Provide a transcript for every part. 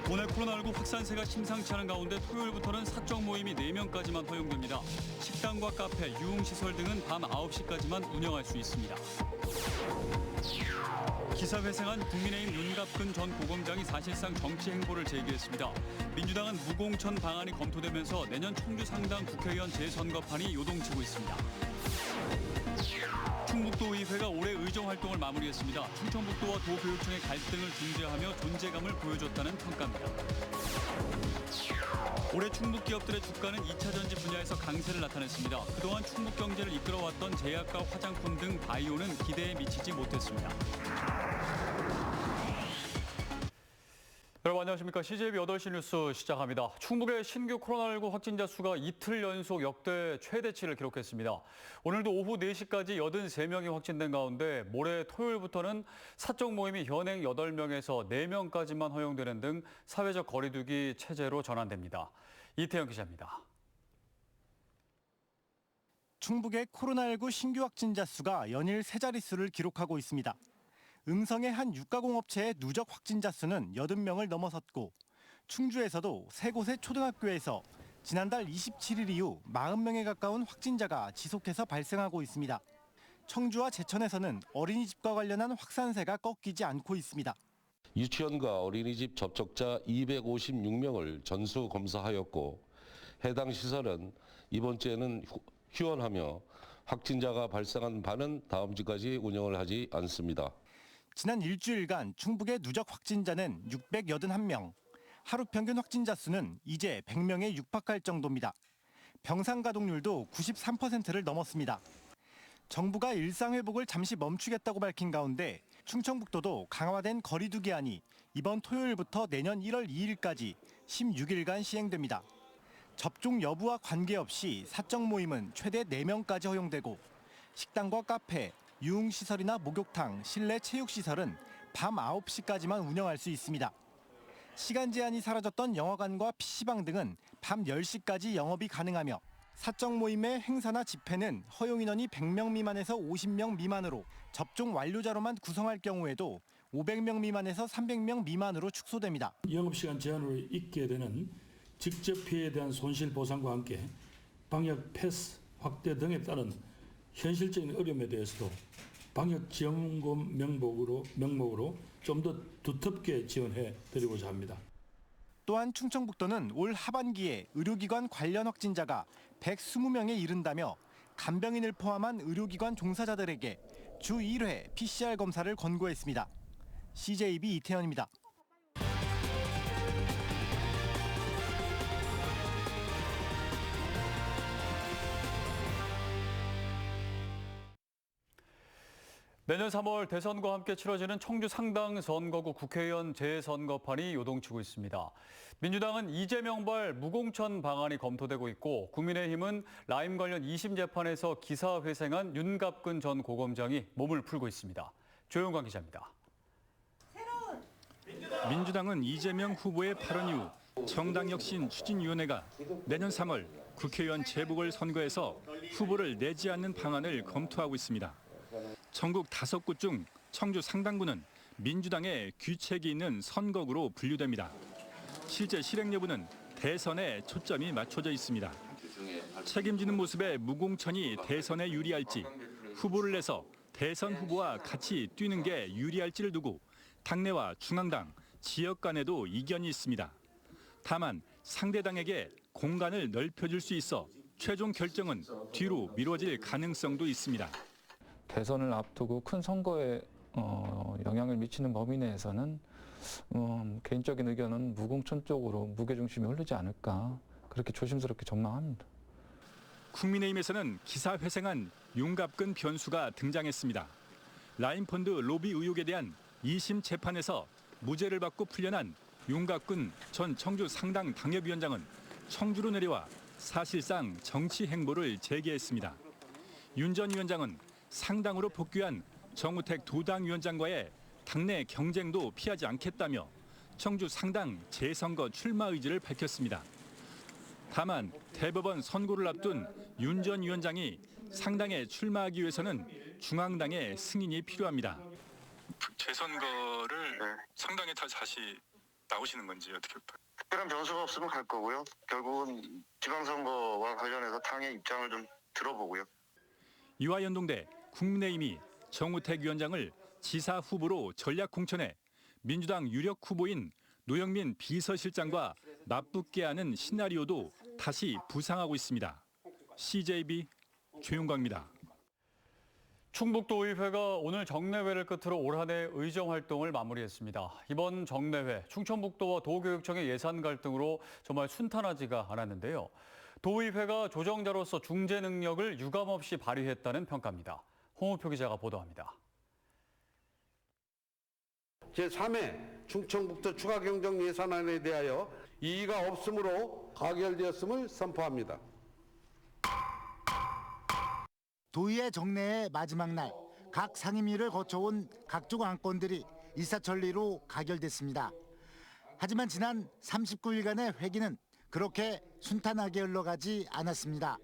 국내 코로나19 확산세가 심상치 않은 가운데 토요일부터는 사적 모임이 4명까지만 허용됩니다. 식당과 카페, 유흥시설 등은 밤 9시까지만 운영할 수 있습니다. 기사 회생한 국민의힘 윤갑근 전 고검장이 사실상 정치 행보를 제기했습니다. 민주당은 무공천 방안이 검토되면서 내년 청주 상당 국회의원 재선거판이 요동치고 있습니다. 충북도의회가 올해 의정 활동을 마무리했습니다. 충청북도와 도교육청의 갈등을 중재하며 존재감을 보여줬다는 평가입니다. 올해 충북 기업들의 주가는 2차 전지 분야에서 강세를 나타냈습니다. 그동안 충북 경제를 이끌어왔던 제약과 화장품 등 바이오는 기대에 미치지 못했습니다. 여러분 안녕하십니까. CJB 8시 뉴스 시작합니다. 충북의 신규 코로나19 확진자 수가 이틀 연속 역대 최대치를 기록했습니다. 오늘도 오후 4시까지 83명이 확진된 가운데 모레 토요일부터는 사적 모임이 현행 8명에서 4명까지만 허용되는 등 사회적 거리두기 체제로 전환됩니다. 이태영 기자입니다. 충북의 코로나19 신규 확진자 수가 연일 세 자릿수를 기록하고 있습니다. 음성의 한 육가공업체의 누적 확진자 수는 80명을 넘어섰고 충주에서도 세 곳의 초등학교에서 지난달 27일 이후 40명에 가까운 확진자가 지속해서 발생하고 있습니다. 청주와 제천에서는 어린이집과 관련한 확산세가 꺾이지 않고 있습니다. 유치원과 어린이집 접촉자 256명을 전수 검사하였고 해당 시설은 이번 주에는 휴원하며 확진자가 발생한 바는 다음 주까지 운영을 하지 않습니다. 지난 일주일간 충북의 누적 확진자는 681명, 하루 평균 확진자 수는 이제 100명에 육박할 정도입니다. 병상 가동률도 93%를 넘었습니다. 정부가 일상 회복을 잠시 멈추겠다고 밝힌 가운데 충청북도도 강화된 거리두기안이 이번 토요일부터 내년 1월 2일까지 16일간 시행됩니다. 접종 여부와 관계없이 사적 모임은 최대 4명까지 허용되고 식당과 카페, 유흥시설이나 목욕탕, 실내 체육시설은 밤 9시까지만 운영할 수 있습니다. 시간 제한이 사라졌던 영화관과 PC방 등은 밤 10시까지 영업이 가능하며 사적 모임의 행사나 집회는 허용 인원이 100명 미만에서 50명 미만으로 접종 완료자로만 구성할 경우에도 500명 미만에서 300명 미만으로 축소됩니다. 영업시간 제한으로 있게 되는 직접 피해에 대한 손실 보상과 함께 방역 패스 확대 등에 따른 현실적인 어려움에 대해서도 방역 지원금 명목으로 좀 더 두텁게 지원해 드리고자 합니다. 또한 충청북도는 올 하반기에 의료기관 관련 확진자가 120명에 이른다며 간병인을 포함한 의료기관 종사자들에게 주 1회 PCR 검사를 권고했습니다. CJB 이태현입니다. 내년 3월 대선과 함께 치러지는 청주 상당 선거구 국회의원 재선거판이 요동치고 있습니다. 민주당은 이재명발 무공천 방안이 검토되고 있고 국민의힘은 라임 관련 2심 재판에서 기사 회생한 윤갑근 전 고검장이 몸을 풀고 있습니다. 조영광 기자입니다. 민주당은 이재명 후보의 발언 이후 정당혁신 추진위원회가 내년 3월 국회의원 재보궐선거에서 후보를 내지 않는 방안을 검토하고 있습니다. 전국 5곳 중 청주 상당구는 민주당의 귀책이 있는 선거구로 분류됩니다. 실제 실행 여부는 대선에 초점이 맞춰져 있습니다. 책임지는 모습의 무공천이 대선에 유리할지, 후보를 내서 대선 후보와 같이 뛰는 게 유리할지를 두고 당내와 중앙당, 지역 간에도 이견이 있습니다. 다만 상대당에게 공간을 넓혀줄 수 있어 최종 결정은 뒤로 미뤄질 가능성도 있습니다. 대선을 앞두고 큰 선거에 영향을 미치는 범위 내에서는 개인적인 의견은 무공천 쪽으로 무게중심이 흐르지 않을까 그렇게 조심스럽게 전망합니다. 국민의힘에서는 기사 회생한 윤갑근 변수가 등장했습니다. 라임펀드 로비 의혹에 대한 2심 재판에서 무죄를 받고 풀려난 윤갑근 전 청주 상당 당협위원장은 청주로 내려와 사실상 정치 행보를 재개했습니다. 윤 전 위원장은 상당으로 복귀한 정우택 도당위원장과의 당내 경쟁도 피하지 않겠다며 청주 상당 재선거 출마 의지를 밝혔습니다. 다만 대법원 선고를 앞둔 윤 전 위원장이 상당에 출마하기 위해서는 중앙당의 승인이 필요합니다. 재선거를 상당히 다시 나오시는 건지 어떻게 봐요? 특별한 변수가 없으면 갈 거고요. 결국은 지방선거와 관련해서 당의 입장을 좀 들어보고요. 이와 연동돼 국민의힘이 정우택 위원장을 지사 후보로 전략 공천해 민주당 유력 후보인 노영민 비서실장과 맞붙게 하는 시나리오도 다시 부상하고 있습니다. CJB 최윤광입니다. 충북도의회가 오늘 정례회를 끝으로 올 한 해 의정 활동을 마무리했습니다. 이번 정례회, 충청북도와 도교육청의 예산 갈등으로 정말 순탄하지가 않았는데요. 도의회가 조정자로서 중재 능력을 유감없이 발휘했다는 평가입니다. 홍우표 기자가 보도합니다. 제3회 충청북도 추가 경정 예산안에 대하여 이의가 없으므로 가결되었음을 선포합니다. 도의회 정례의 마지막 날, 각 상임위를 거쳐온 각종 안건들이 일사천리로 가결됐습니다. 하지만 지난 39일간의 회기는 그렇게 순탄하게 흘러가지 않았습니다.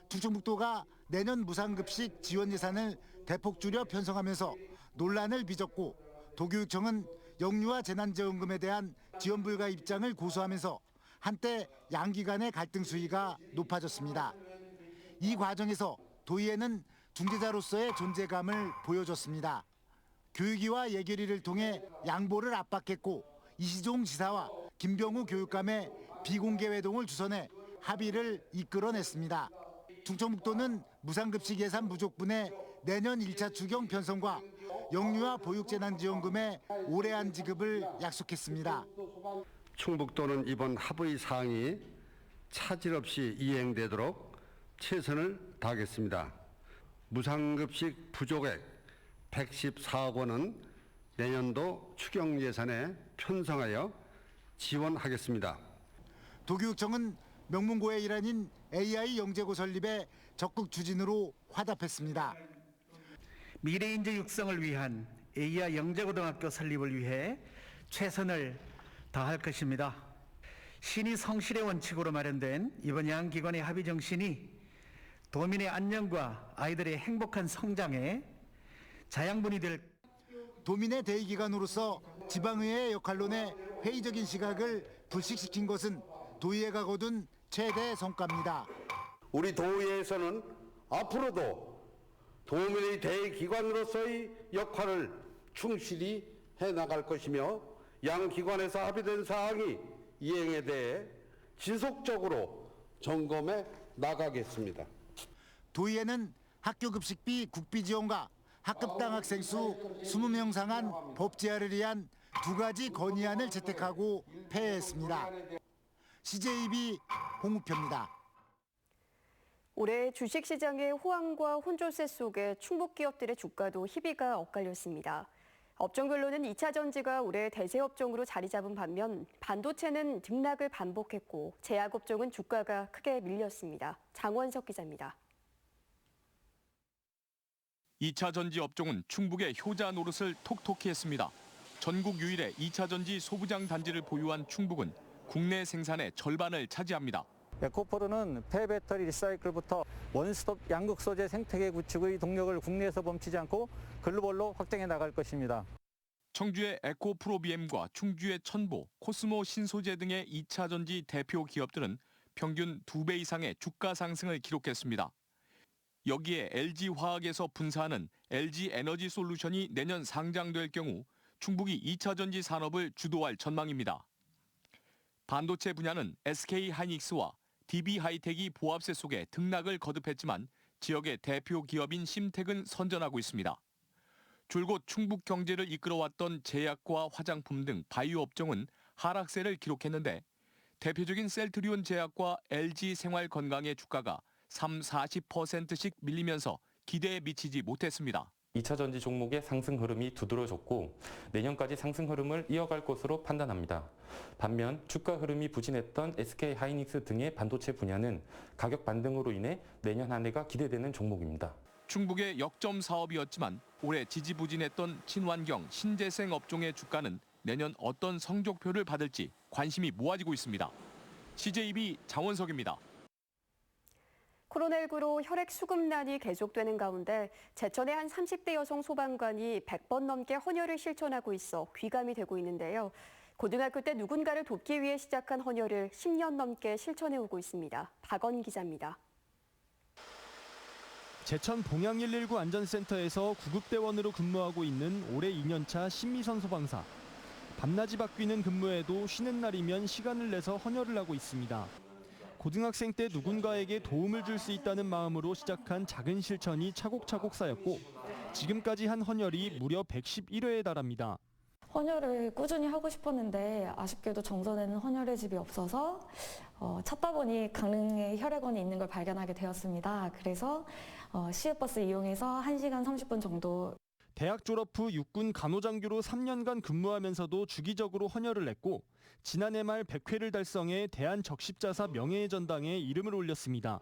충청북도가 내년 무상급식 지원 예산을 대폭 줄여 편성하면서 논란을 빚었고, 도교육청은 영유아 재난지원금에 대한 지원 불가 입장을 고수하면서 한때 양기 간의 갈등 수위가 높아졌습니다. 이 과정에서 도의회는 중재자로서의 존재감을 보여줬습니다. 교육위와 예결위를 통해 양보를 압박했고, 이시종 지사와 김병우 교육감의 비공개 회동을 주선해 합의를 이끌어냈습니다. 충청북도는 무상급식 예산 부족분의 내년 1차 추경 편성과 영유아 보육재난지원금의 올해안 지급을 약속했습니다. 충북도는 이번 합의 사항이 차질 없이 이행되도록 최선을 다하겠습니다. 무상급식 부족액 114억 원은 내년도 추경 예산에 편성하여 지원하겠습니다. 도교육청은 명문고의 일환인 AI 영재고 설립에 적극 추진으로 화답했습니다. 미래인재 육성을 위한 AI 영재고등학교 설립을 위해 최선을 다할 것입니다. 신의 성실의 원칙으로 마련된 이번 양기관의 합의 정신이 도민의 안녕과 아이들의 행복한 성장에 자양분이 될 도민의 대의기관으로서 지방의회의 역할론의 회의적인 시각을 불식시킨 것은 도의회가 거둔 최대 성과입니다. 우리 도의회에서는 앞으로도 도민의 대기관으로서의 역할을 충실히 해나갈 것이며 양 기관에서 합의된 사항이 이행에 대해 지속적으로 점검해 나가겠습니다. 도의회는 학교급식비 국비 지원과 학급당 학생 수 20명 상한 법 제한을 위한 두 가지 건의안을 채택하고 폐회했습니다. CJB 홍우표입니다. 올해 주식시장의 호황과 혼조세 속에 충북 기업들의 주가도 희비가 엇갈렸습니다. 업종별로는 2차 전지가 올해 대세업종으로 자리 잡은 반면 반도체는 등락을 반복했고 제약업종은 주가가 크게 밀렸습니다. 장원석 기자입니다. 2차 전지 업종은 충북의 효자 노릇을 톡톡히 했습니다. 전국 유일의 2차 전지 소부장 단지를 보유한 충북은 국내 생산의 절반을 차지합니다. 에코포르는 폐배터리 리사이클부터 원스톱 양극 소재 생태계 구축의 동력을 국내에서 멈추지 않고 글로벌로 확장해 나갈 것입니다. 청주의 에코프로비엠과 충주의 천보, 코스모 신소재 등의 2차 전지 대표 기업들은 평균 2배 이상의 주가 상승을 기록했습니다. 여기에 LG화학에서 분사하는 LG에너지솔루션이 내년 상장될 경우 충북이 2차 전지 산업을 주도할 전망입니다. 반도체 분야는 SK하이닉스와 DB하이텍이 보합세 속에 등락을 거듭했지만 지역의 대표 기업인 심텍은 선전하고 있습니다. 줄곧 충북 경제를 이끌어왔던 제약과 화장품 등 바이오 업종은 하락세를 기록했는데 대표적인 셀트리온 제약과 LG생활건강의 주가가 30-40%씩 밀리면서 기대에 미치지 못했습니다. 2차 전지 종목의 상승 흐름이 두드러졌고 내년까지 상승 흐름을 이어갈 것으로 판단합니다. 반면 주가 흐름이 부진했던 SK하이닉스 등의 반도체 분야는 가격 반등으로 인해 내년 한 해가 기대되는 종목입니다. 충북의 역점 사업이었지만 올해 지지부진했던 친환경, 신재생 업종의 주가는 내년 어떤 성적표를 받을지 관심이 모아지고 있습니다. CJB 장원석입니다. 코로나19로 혈액 수급난이 계속되는 가운데 제천의 한 30대 여성 소방관이 100번 넘게 헌혈을 실천하고 있어 귀감이 되고 있는데요. 고등학교 때 누군가를 돕기 위해 시작한 헌혈을 10년 넘게 실천해오고 있습니다. 박원 기자입니다. 제천 봉양 119 안전센터에서 구급대원으로 근무하고 있는 올해 2년차 신미선 소방사. 밤낮이 바뀌는 근무에도 쉬는 날이면 시간을 내서 헌혈을 하고 있습니다. 고등학생 때 누군가에게 도움을 줄 수 있다는 마음으로 시작한 작은 실천이 차곡차곡 쌓였고 지금까지 한 헌혈이 무려 111회에 달합니다. 헌혈을 꾸준히 하고 싶었는데 아쉽게도 정선에는 헌혈의 집이 없어서 찾다 보니 강릉에 혈액원이 있는 걸 발견하게 되었습니다. 그래서 시외버스 이용해서 1시간 30분 정도. 대학 졸업 후 육군 간호장교로 3년간 근무하면서도 주기적으로 헌혈을 했고 지난해 말 100회를 달성해 대한적십자사 명예의 전당에 이름을 올렸습니다.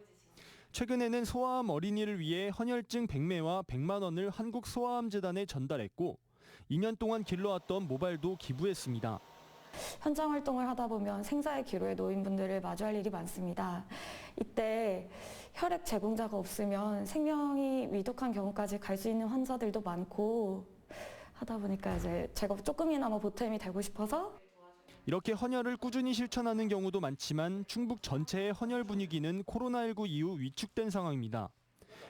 최근에는 소아암 어린이를 위해 헌혈증 100매와 100만 원을 한국소아암재단에 전달했고 2년 동안 길러왔던 모발도 기부했습니다. 현장 활동을 하다 보면 생사의 기로에 놓인 분들을 마주할 일이 많습니다. 이때 혈액 제공자가 없으면 생명이 위독한 경우까지 갈 수 있는 환자들도 많고 하다 보니까 이제 제가 조금이나마 보탬이 되고 싶어서. 이렇게 헌혈을 꾸준히 실천하는 경우도 많지만 충북 전체의 헌혈 분위기는 코로나19 이후 위축된 상황입니다.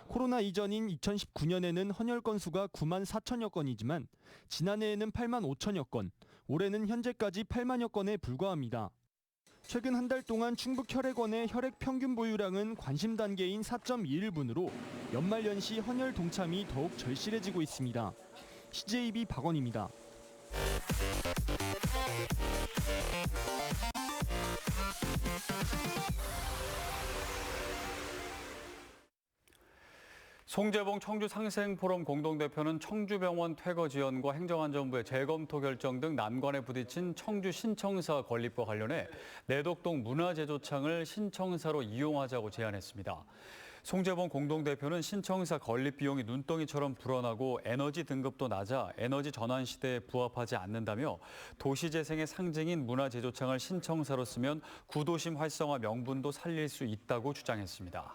코로나 이전인 2019년에는 헌혈 건수가 9만 4천여 건이지만 지난해에는 8만 5천여 건, 올해는 현재까지 8만여 건에 불과합니다. 최근 한 달 동안 충북 혈액원의 혈액 평균 보유량은 관심 단계인 4.21분으로 연말연시 헌혈 동참이 더욱 절실해지고 있습니다. CJB 박원입니다. 송재봉 청주상생포럼 공동대표는 청주병원 퇴거 지연과 행정안전부의 재검토 결정 등 난관에 부딪힌 청주 신청사 건립과 관련해 내덕동 문화제조창을 신청사로 이용하자고 제안했습니다. 송재봉 공동대표는 신청사 건립 비용이 눈덩이처럼 불어나고 에너지 등급도 낮아 에너지 전환 시대에 부합하지 않는다며 도시재생의 상징인 문화제조창을 신청사로 쓰면 구도심 활성화 명분도 살릴 수 있다고 주장했습니다.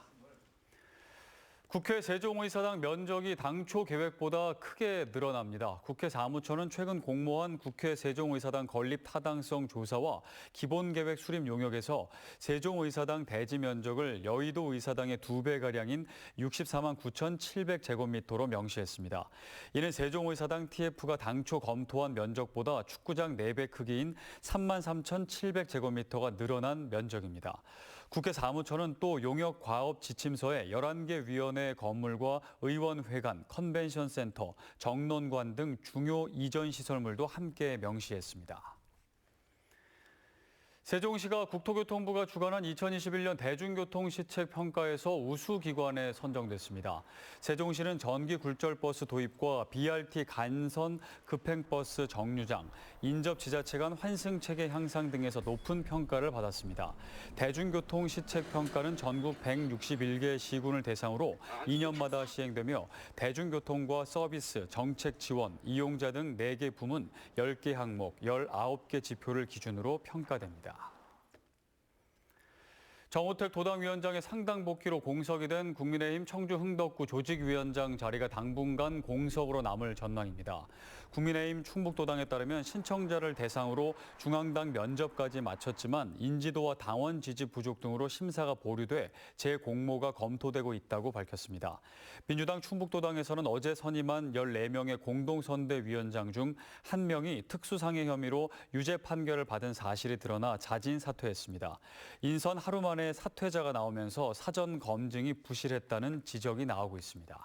국회 세종의사당 면적이 당초 계획보다 크게 늘어납니다. 국회 사무처는 최근 공모한 국회 세종의사당 건립 타당성 조사와 기본계획 수립 용역에서 세종의사당 대지 면적을 여의도 의사당의 2배가량인 64만 9,700제곱미터로 명시했습니다. 이는 세종의사당 TF가 당초 검토한 면적보다 축구장 4배 크기인 3만 3,700제곱미터가 늘어난 면적입니다. 국회 사무처는 또 용역 과업 지침서에 11개 위원회 건물과 의원회관, 컨벤션센터, 정론관 등 중요 이전 시설물도 함께 명시했습니다. 세종시가 국토교통부가 주관한 2021년 대중교통시책 평가에서 우수기관에 선정됐습니다. 세종시는 전기 굴절버스 도입과 BRT 간선 급행버스 정류장, 인접 지자체 간 환승체계 향상 등에서 높은 평가를 받았습니다. 대중교통시책 평가는 전국 161개 시군을 대상으로 2년마다 시행되며 대중교통과 서비스, 정책 지원, 이용자 등 4개 부문, 10개 항목, 19개 지표를 기준으로 평가됩니다. 정호택 도당위원장의 상당 복귀로 공석이 된 국민의힘 청주 흥덕구 조직위원장 자리가 당분간 공석으로 남을 전망입니다. 국민의힘 충북도당에 따르면 신청자를 대상으로 중앙당 면접까지 마쳤지만 인지도와 당원 지지 부족 등으로 심사가 보류돼 재공모가 검토되고 있다고 밝혔습니다. 민주당 충북도당에서는 어제 선임한 14명의 공동선대위원장 중 1명이 특수상해 혐의로 유죄 판결을 받은 사실이 드러나 자진 사퇴했습니다. 인선 하루 만에 사퇴자가 나오면서 사전 검증이 부실했다는 지적이 나오고 있습니다.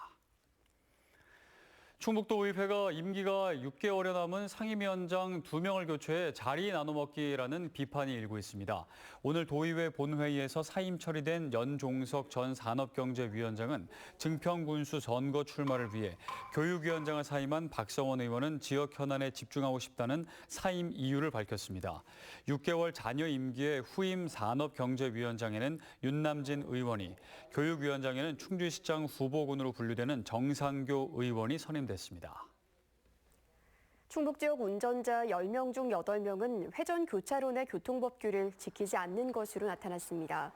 충북도의회가 임기가 6개월여 남은 상임위원장 2명을 교체해 자리 나눠먹기라는 비판이 일고 있습니다. 오늘 도의회 본회의에서 사임 처리된 연종석 전 산업경제위원장은 증평군수 선거 출마를 위해 교육위원장을 사임한 박성원 의원은 지역 현안에 집중하고 싶다는 사임 이유를 밝혔습니다. 6개월 잔여 임기의 후임 산업경제위원장에는 윤남진 의원이, 교육위원장에는 충주시장 후보군으로 분류되는 정상교 의원이 선임됐습니다. 충북 지역 운전자 10명 중 8명은 회전 교차로 내 교통법규를 지키지 않는 것으로 나타났습니다.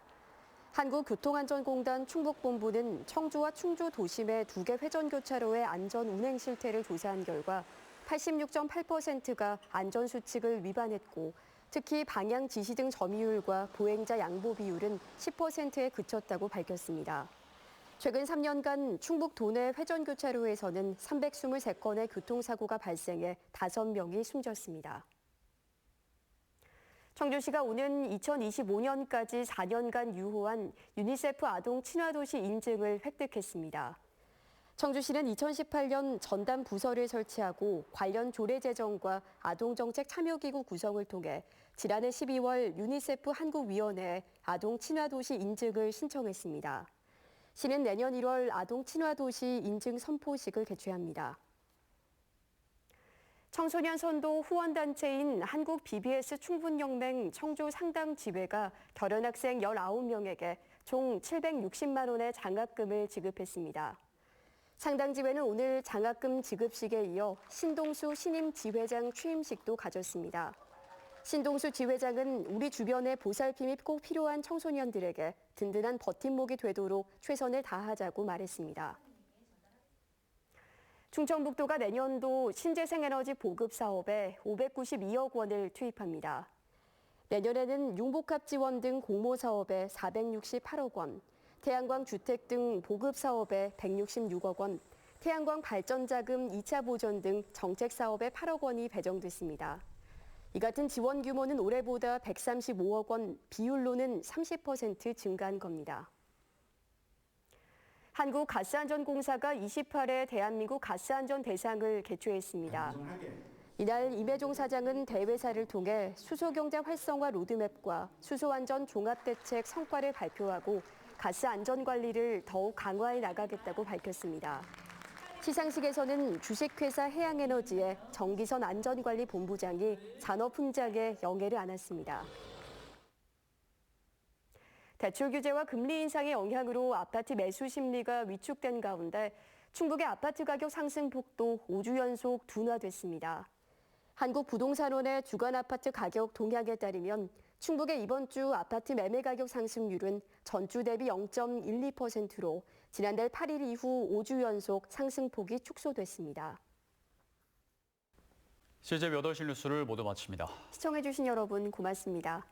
한국교통안전공단 충북본부는 청주와 충주 도심의 2개 회전 교차로의 안전 운행 실태를 조사한 결과 86.8%가 안전수칙을 위반했고 특히 방향 지시 등 점유율과 보행자 양보 비율은 10%에 그쳤다고 밝혔습니다. 최근 3년간 충북 도내 회전교차로에서는 323건의 교통사고가 발생해 5명이 숨졌습니다. 청주시가 오는 2025년까지 4년간 유효한 유니세프 아동 친화도시 인증을 획득했습니다. 청주시는 2018년 전담 부서를 설치하고 관련 조례 제정과 아동정책 참여기구 구성을 통해 지난해 12월 유니세프 한국위원회에 아동 친화도시 인증을 신청했습니다. 시는 내년 1월 아동 친화도시 인증 선포식을 개최합니다. 청소년 선도 후원단체인 한국 BBS 충분연맹 청주 상당지회가 결혼학생 19명에게 총 760만 원의 장학금을 지급했습니다. 상당지회는 오늘 장학금 지급식에 이어 신동수 신임 지회장 취임식도 가졌습니다. 신동수 지회장은 우리 주변에 보살핌이 꼭 필요한 청소년들에게 든든한 버팀목이 되도록 최선을 다하자고 말했습니다. 충청북도가 내년도 신재생에너지 보급 사업에 592억 원을 투입합니다. 내년에는 융복합 지원 등 공모 사업에 468억 원, 태양광 주택 등 보급 사업에 166억 원, 태양광 발전 자금 2차 보전 등 정책 사업에 8억 원이 배정됐습니다. 이 같은 지원 규모는 올해보다 135억 원, 비율로는 30% 증가한 겁니다. 한국가스안전공사가 28회 대한민국 가스안전 대상을 개최했습니다. 이날 임혜종 사장은 대회사를 통해 수소경제 활성화 로드맵과 수소안전 종합대책 성과를 발표하고 가스안전관리를 더욱 강화해 나가겠다고 밝혔습니다. 시상식에서는 주식회사 해양에너지의 정기선 안전관리본부장이 산업훈장에 영예를 안았습니다. 대출 규제와 금리 인상의 영향으로 아파트 매수 심리가 위축된 가운데 충북의 아파트 가격 상승폭도 5주 연속 둔화됐습니다. 한국부동산원의 주간 아파트 가격 동향에 따르면 충북의 이번 주 아파트 매매 가격 상승률은 전주 대비 0.12%로 지난달 8일 이후 5주 연속 상승폭이 축소됐습니다. CJ 8시 뉴스를 모두 마칩니다. 시청해주신 여러분 고맙습니다.